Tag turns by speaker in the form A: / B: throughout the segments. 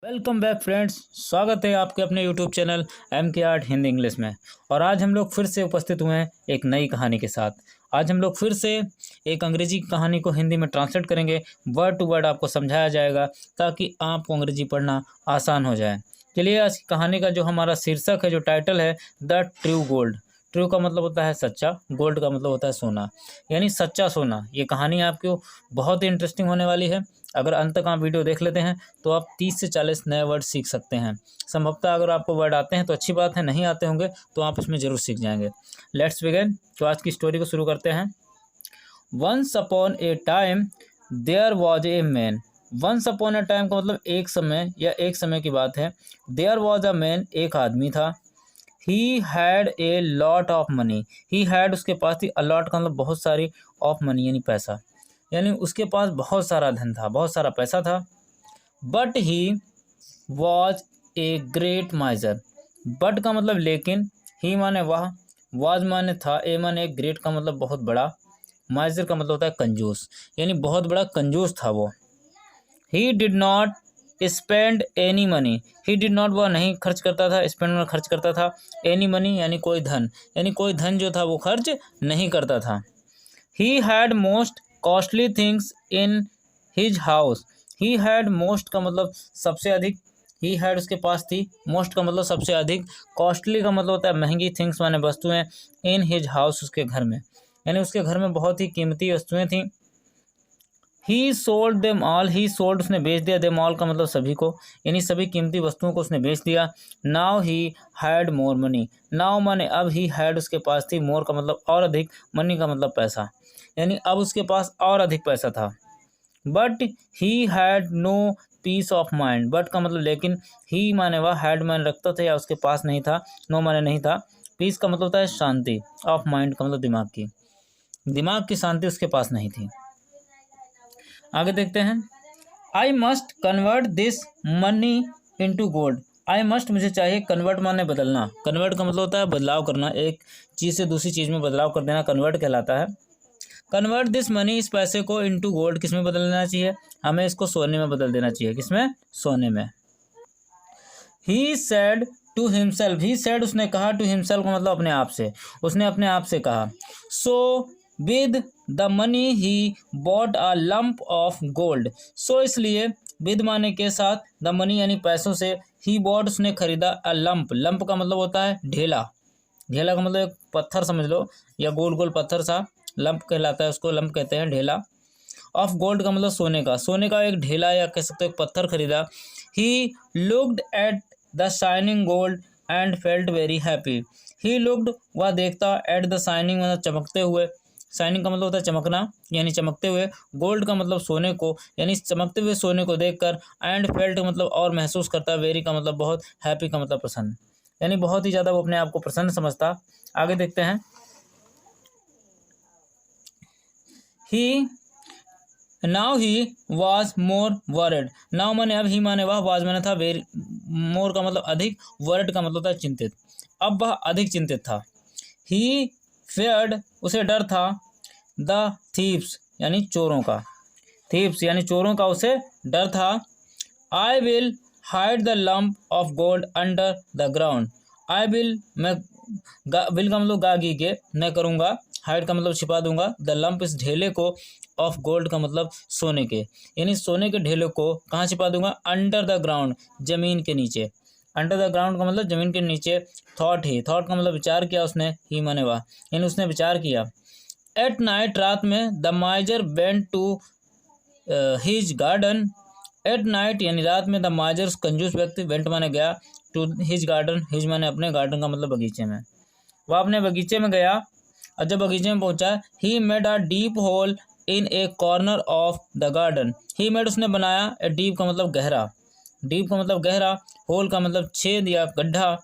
A: Welcome back friends. स्वागत है आपके अपने YouTube channel MK art Hindi English में। और आज हम लोग फिर से उपस्थित हुए हैं एक नई कहानी के साथ। आज हम लोग फिर से एक अंग्रेजी कहानी को हिंदी में ट्रांसलेट करेंगे। वर्ड टू वर्ड आपको समझाया जाएगा ताकि आपको अंग्रेजी पढ़ना आसान हो जाए। चलिए, आज की कहानी का जो हमारा शीर्षक है, जो टाइटल है, द ट्रू गोल्ड। ट्रू का मतलब होता है सच्चा, गोल्ड का मतलब होता है सोना, यानी सच्चा सोना। ये कहानी आपको बहुत ही इंटरेस्टिंग होने वाली है। अगर अंत तक आप वीडियो देख लेते हैं तो आप 30 से 40 नए वर्ड सीख सकते हैं। संभवतः अगर आपको वर्ड आते हैं तो अच्छी बात है, नहीं आते होंगे तो आप इसमें ज़रूर सीख जाएंगे। Let's begin. तो आज की स्टोरी को शुरू करते हैं। Once upon a time there was a man. Once upon a time का मतलब एक समय या एक समय की बात है। देयर वॉज अ मैन, एक आदमी था। He had a lot of money. He had उसके पास थी, अलॉट का मतलब बहुत सारी, ऑफ मनी यानी पैसा, यानी उसके पास बहुत सारा धन था, बहुत सारा पैसा था। But he was a great माइजर। But का मतलब लेकिन, ही माने वह, वॉज माने था, ए माने ग्रेट का मतलब बहुत बड़ा, माइजर का मतलब होता है कंजूस, यानी बहुत बड़ा कंजूस था वो। ही did not spend any money. He did not, वह नहीं खर्च करता था, स्पेंड में खर्च करता था, एनी मनी यानी कोई धन, यानी कोई धन जो था वो खर्च नहीं करता था। He had most costly things in his house. He had, most का मतलब सबसे अधिक, ही हैड उसके पास थी, मोस्ट का मतलब सबसे अधिक, कॉस्टली का मतलब होता है महंगी, थिंग्स माने वस्तुएं, इन हिज हाउस उसके घर में, यानी उसके घर में बहुत ही कीमती वस्तुएं थीं। ही सोल्ड देम ऑल। ही सोल्ड उसने बेच दिया, देम ऑल का मतलब सभी को, यानी सभी कीमती वस्तुओं को उसने बेच दिया। Now he had more money. Now माने अब, ही हैड उसके पास थी, मोर का मतलब और अधिक, मनी का मतलब पैसा, यानी अब उसके पास और अधिक पैसा था। But he had no peace of mind. But का मतलब लेकिन, ही माने वह, हैड माने रखता था या उसके पास नहीं था, नो माने नहीं था, पीस का मतलब होता है शांति, ऑफ माइंड का मतलब दिमाग की शांति उसके पास नहीं थी। आगे देखते हैं। I must convert this money into gold. I must मुझे चाहिए, कन्वर्ट माने बदलना, कन्वर्ट का मतलब होता है बदलाव करना, एक चीज़ से दूसरी चीज़ में बदलाव कर देना कन्वर्ट कहलाता है। कन्वर्ट दिस मनी, इस पैसे को, इनटू गोल्ड, किस में बदल देना चाहिए, हमें इसको सोने में बदल देना चाहिए। किसमें? सोने में। He said to himself. He said उसने कहा, टू हिमसेल्फ का मतलब अपने आप से, उसने अपने आप से कहा। So with the money he bought a lump of gold. So इसलिए, विद माने के साथ, द मनी यानी पैसों से, ही बॉट उसने खरीदा, अ लंप, लंप का मतलब होता है ढेला, ढेला का मतलब एक पत्थर समझ लो, या गोल गोल पत्थर सा, लंप कहलाता है उसको, लंप कहते हैं ढेला। ऑफ गोल्ड का मतलब सोने का, सोने का एक ढेला या कह सकते हो एक पत्थर खरीदा। He looked at the shining gold and felt very happy. He looked, वह देखता, एट द शाइनिंग मतलब चमकते हुए, शाइनिंग का मतलब होता है चमकना यानी चमकते हुए, गोल्ड का मतलब सोने को, यानी चमकते हुए सोने को देखकर, एंड फेल्ट का मतलब और महसूस करता, वेरी का मतलब बहुत, हैप्पी का मतलब प्रसन्न, यानी बहुत ही ज़्यादा वो अपने आप को प्रसन्न समझता। आगे देखते हैं। He now he was more worried. Now माने अब, ही माने वह, वाज माने था, वेरी, मोर का मतलब अधिक, वर्ड का मतलब था चिंतित, अब वह अधिक चिंतित था। ही फेयर्ड, उसे डर था, द थीव्स यानी चोरों का, थीव्स यानी चोरों का उसे डर था। I will hide the lump of gold under the ground. I will, मैं, विल का मतलब गागी के, मैं करूँगा, हाइड का मतलब छिपा दूंगा, द लंप इस ढेले को, ऑफ गोल्ड का मतलब सोने के, यानी सोने के ढेले को कहाँ छिपा दूंगा, अंडर द ग्राउंड, जमीन के नीचे। अंडर द ग्राउंड का मतलब जमीन के नीचे। थॉट ही, थॉट का मतलब विचार किया उसने, ही माने वाह, यानी उसने विचार किया। एट नाइट, रात में, the miser went to his garden. At night यानी रात में, द माइजर कंजूस व्यक्ति, वेंट माने गया, टू हिज गार्डन, हिज माने अपने, गार्डन का मतलब बगीचे में, वह अपने बगीचे में गया। और जब बगीचे में पहुंचा, he made a deep whole in A corner of the garden. He made उसने बनाया, ए डीप का मतलब गहरा, डीप का मतलब गहरा, होल का मतलब छेद या गड्ढा,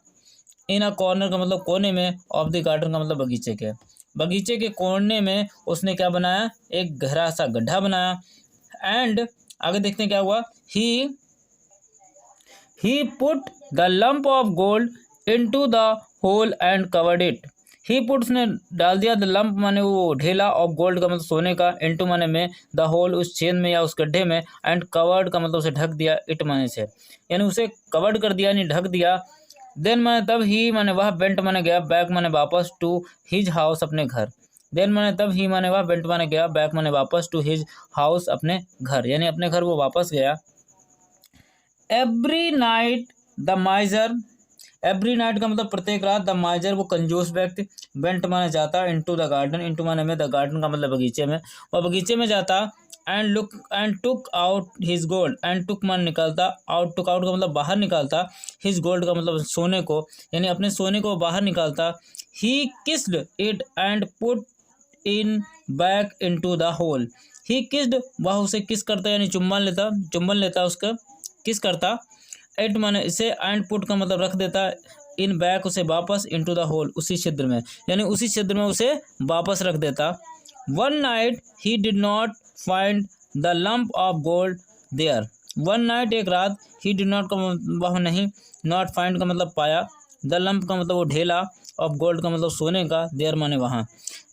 A: इन अ कॉर्नर का मतलब कोने में, ऑफ द गार्डन का मतलब बगीचे के, बगीचे के कोने में उसने क्या बनाया, एक गहरा सा गड्ढा बनाया। एंड आगे देखते हैं क्या हुआ। He put the lump of gold into the hole and covered it. He put उसने डाल दिया द लंप माने वो ढेला ऑफ गोल्ड का मतलब सोने का, इनटू माने में, द होल उस छेद में या उस गड्ढे में, एंड कवर्ड का मतलब उसे ढक दिया, इट माने से, यानी उसे कवर्ड कर दिया यानी ढक दिया। देन माने तब ही माने वह बेंट माने गया बैक माने वापस टू हिज हाउस अपने घर। देन माने तब ही माने वह बेंट माने गया बैक माने वापस टू हिज हाउस अपने घर, यानी अपने घर वो वापस गया। Every night the माइजर, every night का मतलब प्रत्येक रात, द माइजर वो कंजूस व्यक्ति, बेंट माने जाता, इनटू द गार्डन, इनटू माने में, द गार्डन का मतलब बगीचे में, वह बगीचे में जाता, and took out his gold, and took मान निकालता, टुक आउट का मतलब बाहर निकालता, हिज गोल्ड का मतलब सोने को, यानी अपने सोने को बाहर निकालता। He kissed it and put in back into the hole. He kissed वह उसे किस करता यानी चुम्बन लेता उसका, किस करता। इट माने इसे, एंड पुट का मतलब रख देता, इन बैक उसे वापस, इनटू द होल उसी छिद्र में, यानी उसी छिद्र में उसे वापस रख देता। One night he did not find the lump of gold there. One night एक रात, ही डिड नॉट का वह नहीं, नॉट फाइंड का मतलब पाया, द लंप का मतलब वो ढेला, ऑफ गोल्ड का मतलब सोने का, देयर माने वहाँ,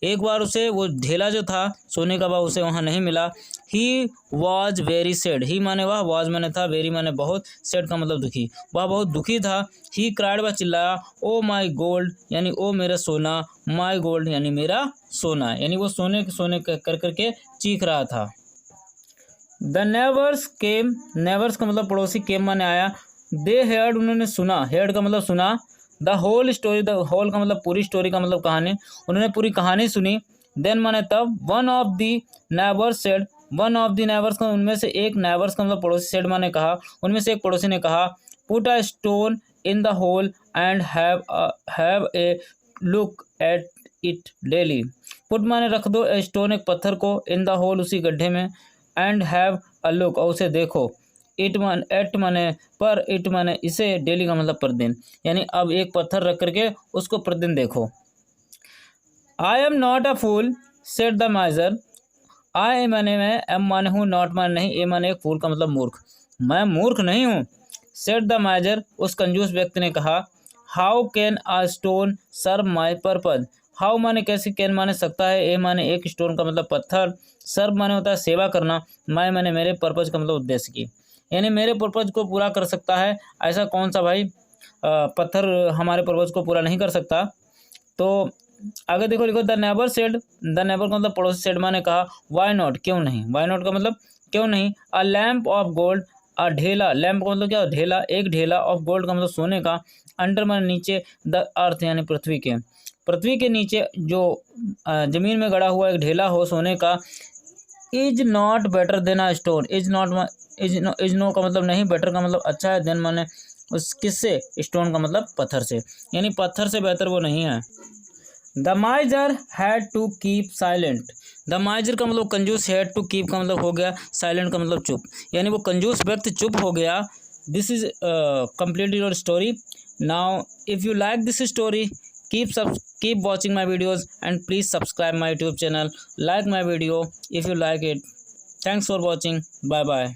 A: एक बार उसे वो ढेला जो था सोने का वह उसे वहाँ नहीं मिला। ही वॉज वेरी सैड, ही माने वह, वॉज माने था, वेरी माने बहुत, सैड का मतलब दुखी, वह बहुत दुखी था। ही क्राइड वह चिल्लाया, ओ माई गोल्ड यानी ओ मेरा सोना, माई गोल्ड यानी मेरा सोना, यानी वो सोने कर करके चीख रहा था। द नेबर्स केम, नेबर्स का मतलब पड़ोसी, केम माने आया, दे हेयर्ड उन्होंने सुना, हेयर्ड का मतलब सुना, the whole story, the whole का मतलब पूरी, स्टोरी का मतलब कहानी, उन्होंने पूरी कहानी सुनी। देन माने तब, one of the neighbours said, one of the neighbours का उनमें से एक, नेबर्स का मतलब पड़ोसी, सेड माने कहा, उनमें से एक पड़ोसी ने कहा, put a stone in the hole and have a look at it daily. Put माने रख दो, ए स्टोन एक पत्थर को, इन द होल उसी गड्ढे में, एंड हैव अ लुक और उसे देखो, इट मान एट माने पर, इट माने इसे, डेली का मतलब प्रतिदिन, यानी अब एक पत्थर रख करके उसको प्रतिदिन देखो। I am not a fool said the miser, I माने मैं, एम माने हूँ, नॉट माने नहीं, ए माने एक, फूल का मतलब मूर्ख, मैं मूर्ख नहीं हूँ। सेड द माइजर उस कंजूस व्यक्ति ने कहा, how can a stone serve my purpose, how माने कैसे, कैन माने सकता है, ए माने एक, स्टोन का मतलब पत्थर, सर्व माने होता है सेवा करना, माई माने मेरे, पर्पज का मतलब उद्देश्य की, यानी मेरे पर्पज को पूरा कर सकता है ऐसा कौन सा भाई पत्थर हमारे पर्पज को पूरा नहीं कर सकता। तो आगे देखो, लिखो the neighbour said, the neighbour का मतलब पड़ोसी, सेड माने कहा, वाई नॉट क्यों नहीं, वाई नॉट का मतलब क्यों नहीं, अ लैम्प ऑफ गोल्ड, अ ढेला, लैम्प का मतलब क्या, ढेला, एक ढेला, ऑफ गोल्ड का मतलब सोने का, अंडर माने नीचे, द अर्थ यानी पृथ्वी के, पृथ्वी के नीचे जो जमीन में गड़ा हुआ एक ढेला हो सोने का, is not better than a stone, is not, is no का मतलब नहीं, बेटर का मतलब अच्छा है, देन माने उस किससे, स्टोन का मतलब पत्थर से, यानी पत्थर से बेहतर वो नहीं है। The miser had to keep silent, the miser का मतलब कंजूस, हैड टू कीप का मतलब हो गया, साइलेंट का मतलब चुप, यानी वो कंजूस व्यक्ति चुप हो गया। This is complete your story. Now if you like this story, keep watching my videos and please subscribe my YouTube channel, like my video if you like it. Thanks for watching. Bye bye.